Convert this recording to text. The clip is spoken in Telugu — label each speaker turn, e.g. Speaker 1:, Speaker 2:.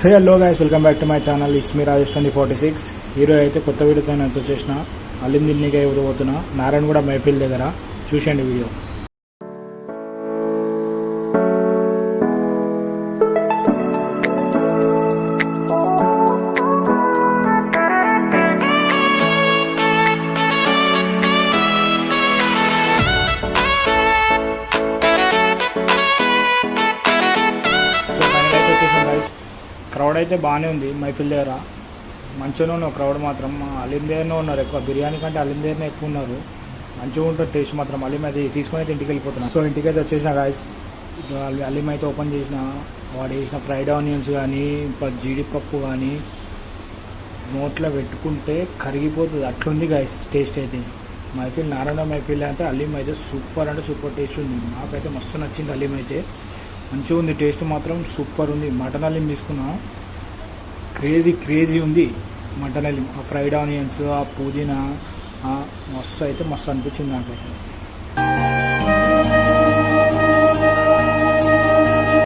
Speaker 1: Hello guys, welcome back to my channel. It's me Rajesh 2046. ఈరోజు అయితే కొత్త వీడియోతో నేను వచ్చేసిన అలీం దిల్లీకి పోతున్నా, నారాయణగూడ మైఫిల్ దగ్గర. చూసేయండి వీడియో. క్రౌడ్ అయితే బాగానే ఉంది మైఫిల్ దగ్గర, మంచిగానే ఉన్నారు. క్రౌడ్ మాత్రం అలీం దగ్గరనే ఉన్నారు ఎక్కువ. బిర్యానీ కంటే అలీం దగ్గరనే ఎక్కువ ఉన్నారు. మంచిగా ఉంటుంది టేస్ట్ మాత్రం. అలీం అయితే తీసుకొని అయితే ఇంటికి వెళ్ళిపోతున్నాను. సో ఇంటికి అయితే వచ్చేసిన గాయస్. అలీం అయితే ఓపెన్ చేసిన, వాడు వేసిన ఫ్రైడ్ ఆనియన్స్ కానీ జీడిపప్పు కానీ నోట్లో పెట్టుకుంటే కరిగిపోతుంది, అట్లుంది గాయస్ టేస్ట్ అయితే. మైఫిల్ నారాయణ మైఫిల్ అంటే అలీం అయితే సూపర్ అంటే సూపర్ టేస్ట్ ఉంది. నాకైతే మస్తు నచ్చింది. అలీం అయితే మంచిగా ఉంది, టేస్ట్ మాత్రం సూపర్ ఉంది. మటన్ అలీం తీసుకున్నా, క్రేజీ ఉంది మటన్ అలీం. ఆ ఫ్రైడ్ ఆనియన్స్, ఆ పుదీనా మస్తు అయితే మస్తు అనిపించింది నాకైతే.